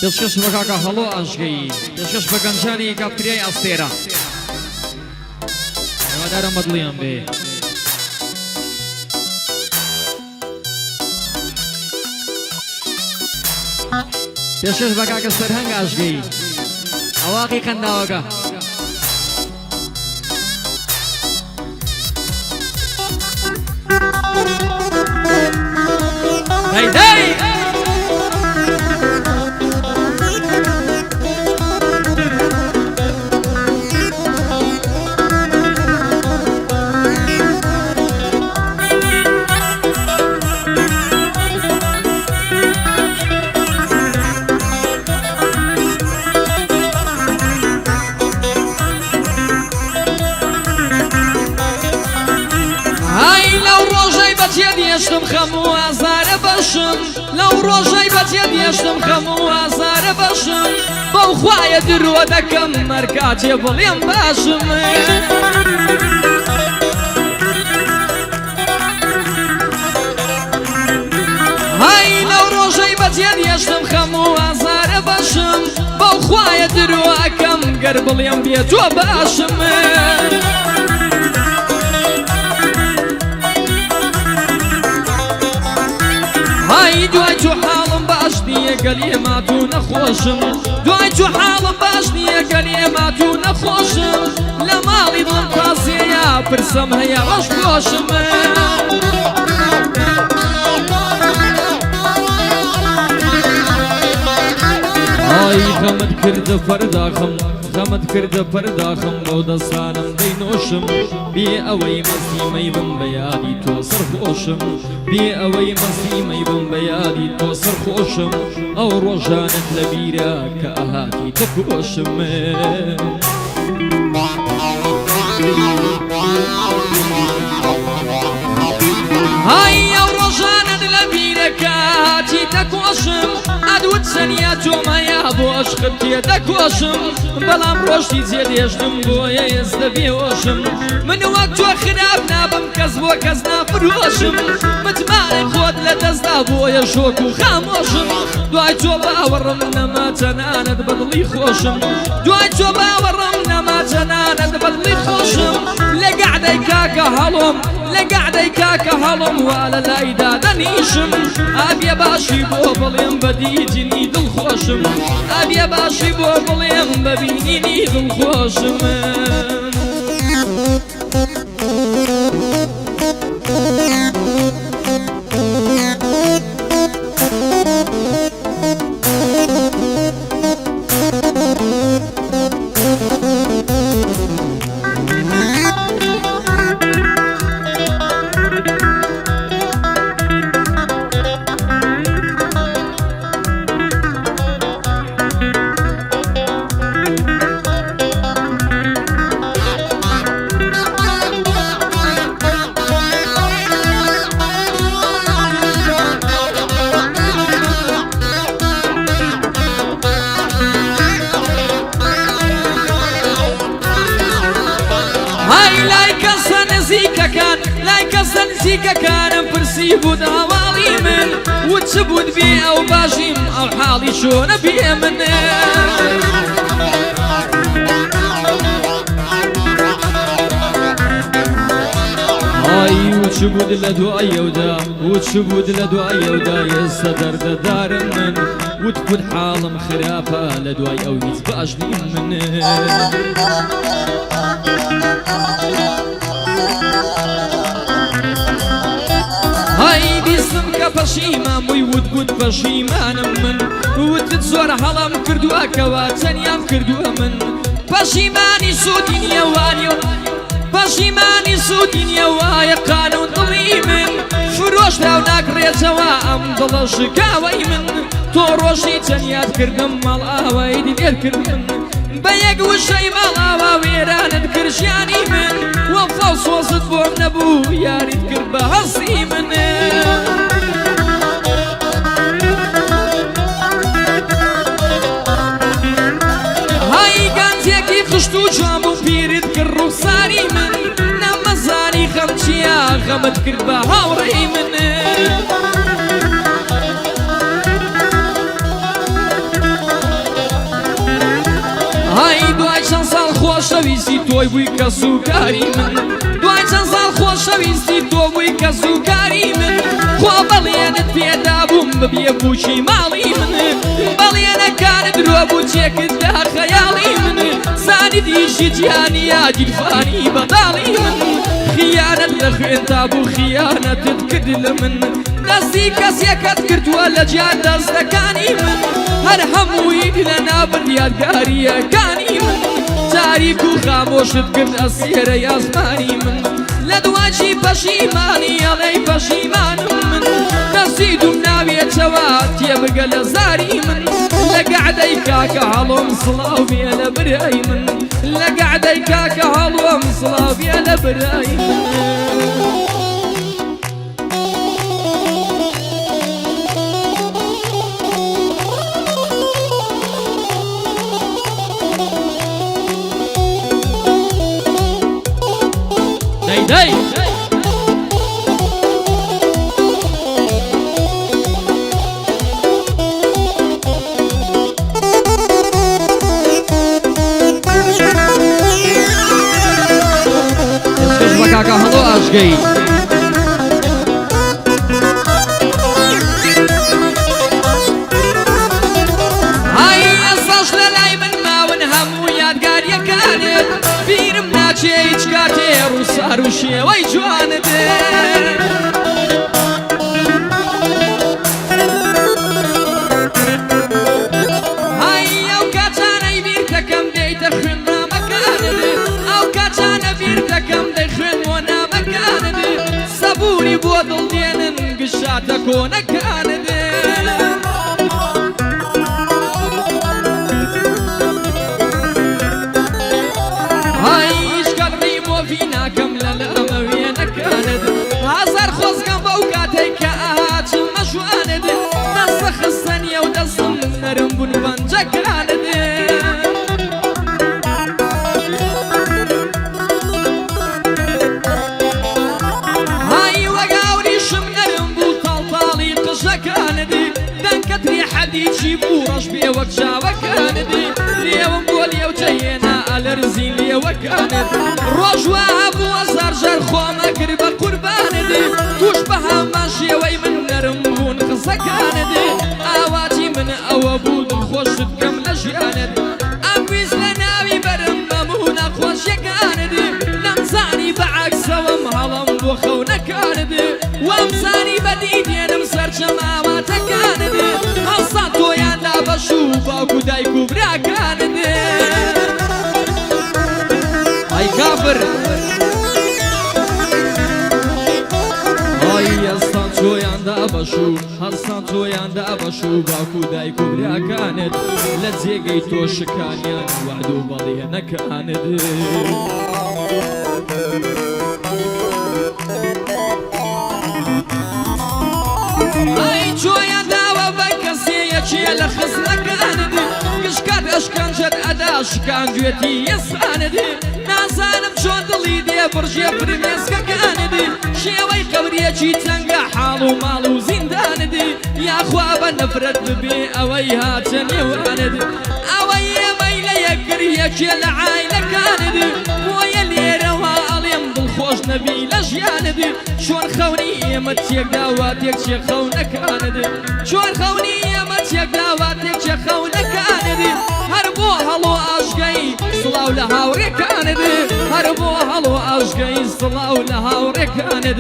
پێشکەش بە کاکە هەڵۆ ئاشگەی پێشکەش بە گەنجانی کاپتریای ئەستێرە هیوادارم بەدڵیان بێ پێشکەش بە کاکە سەرهەنگ ئاشگەی ئەواقی قەنداوەکە دەی خەم و ئازارە بەشم لەو ڕۆژەی بەجێ دێشتم خەم و ئازارە بەشم بەو خوایە درۆ دەکەم مەرکاتێ بڵێم باشم های لەو ڕۆژەی بەجێ دێشتم خەم و ئازارە بەشم بەو خوایە درۆ ئەکەم گەر بڵێم بێ تۆ باشم های دوای تو حاڵم باش نییە گەلێ ماتوو نەخۆشم دوای تو حاڵم باش نییە گەلێ ماتوو نەخۆشم لە ماڵی دڵم تازەیە پرسەم هەیە ڕەش خۆشم های خەمت کردە فەرداخم خەمت کردە پەرداخم بەو دەستانم دەینۆشم بێ ئەوەی مەسیمەی بم بە یادی تۆ سەرخۆشم بێ ئەوەی مەسیمەی بم بە یادی تۆ سەرخۆشم ئەو ڕۆژانت لە بیرە کە ئاهاتی تەکۆشم های ئەو ڕۆژانت لە بیرە کە ئاهاتی تەکۆشم ئەدوت سەنیا تۆمەیە بۆ عشقت تێ دەکۆشم بەڵام ڕۆژی جێدێشتم بۆیە ئێستا بێهۆشم من وەک تۆ خراپ نابم کەس بۆ کەس نافرۆشم متمانەی خۆت لە دەستدا بۆیە شۆک و خامۆشم دوای تۆ باوەڕم نەما چەنانەت بەدڵی خۆشم دوای تۆ باوەڕم نەما چەنانەت بەدڵی خۆشم لە گەعدەی کاکە هەڵۆم لە گەعدەی کاکە هەڵۆم وا لە لایدا دەنیشم ئابێ باشی بۆ بڵێم بەدیجنی دڵخۆشم ئابێ باشی بۆ بڵێم ببینینی دڵخۆشم لای کەسە نزیکەکانم پرسی بوو هەواڵی من وت چ بوود بێ ئەو باشیم ئەو حاڵی چۆنە بێ من های وت چ بوود لە دوایەودا وت چ بوود لە دوایەودا ئێستا دەردەدارم من وت بود حاڵم خراپە لە دوای ئەو هیچ باش نیم من های بیستم کە پەشیمان بووی وت بود پەشیمانم من وتت زۆر هەڵام کردووەکەوە چەندیان کردووە من پەشیمانی سوودی نییە وانیۆ پەشیمانی سوودی نییە وایە قانون دڵی من فرۆشراو ناکڕێتەوە ئەم دڵە شکاوەی من تۆ ڕۆژی چەندیات کردم مەڵ ئاوای دیێر کردم بە یەک وشەی ماڵاوە وێرانت کرژیانی من وەفا و سۆزت بۆم نەبوو یاریت کرد بە هەستی من های گانجێکی خشت و جوام و پیرت کرد ڕووساری من نەمەزانی خەم چییە غەمت کرد بە هاوڕێی من خۆشەویستی تۆی بووی کە سوکاری من دوای چەند ساڵ خۆشەویستی تۆ بووی کە سوکاری من خوا بەڵێنت پێدا بووم ببێ بووکی ماڵی من بەڵێنەکانت درۆ بوو چێکتدا خەیاڵی من زانیدیشی گیانیا گیرفانی بەداڵی من خیانەت لە خوێن تا بوو خیانەتت کرد لە من دەستی کەسێکت کردووە لە گیان دەستەکانی من هەر هەمووی لە نابن یادگاریەکانی من تاریک و خامۆشت کرد ئەسێرە یاسمانی من لە دوواچی پەشیمانی ئەڵێی پەشیمانم من دەستی دوم ناوێتەوە تێبگە لە زاری من لە گەعدەی کاکە هەڵۆم سڵاو بێ لە برای من لە گەعدەی کاکە هەڵۆم سڵاو بێ لە برای من دەی کاکە هەڵۆ ئاشگەی های ئێستاش لە لای من ماون هەموو یادگاریەکانت بیرم ناچێ هیچ کاتێ ڕووسار و شێوەی جوانت های ئەو کاتانەی بیر دەکەم دەیتە خوێندنامەکانت ئەو کاتانە بیر دەکەم دەی خوێنوە نامەکانت سەبووری بۆ دڵدێنن گشاتە کۆنەکانت حديثي بورش بيه وكشاوة كانت ليوم بولي وجينا الارزي ليه وكانت رجوها بوزر جر خوما قربة قربانت توش بها ماشي وي من نرمون خصة كانت اواتي من اوابود خوش بكم لجيانت امويز لناوي برم ممونا خوش كانت لمزاني بعكس ومهلم بوخونا كانت وامزاني بديدين مسر جماوات كانت بشو باكو دايكو براكانت اي كافر اي استان توياندا بشو هستان توياندا بشو باكو دايكو براكانت لزيقي تو شكانيان وعدو بضينا كانت اي توياندا چیە لە خزمەکانت گشکات ئەشکەنجەت ئەدا شکان گوێتی یەسانت نازانم چۆن دڵی دێ بڕژێ فرمێسکەکانت شێوەی قەبرێکی چەنگە حاڵ و ماڵ و زیندانت یاخوا بە نەفرەت ببێ ئەوەی هاتە نێوانت ئەوەی ئێمەی لە یەکگریەکێ لە عایلەکانت بۆیە لێرەوە ئەڵێم دڵخۆش نەبی لە ژیانت چۆن خەونی ئێمە تێکدا وا تێک چێ خەونەکانت چۆن خەونی تێکداواتێک چێ خەونەکانت هەر بۆ هەڵۆ ئاشگەی سڵاو لە هاوڕێکانت هەر بۆ هەڵۆ ئاشگەی سڵاو لە هاوڕێکانت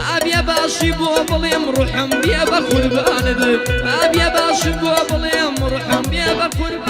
ئابێ باشی بۆ بڵێم ڕوحم بێ بە قوربانت ئابێ باشی بۆ بڵێم ڕوحم بێ بە قوربانت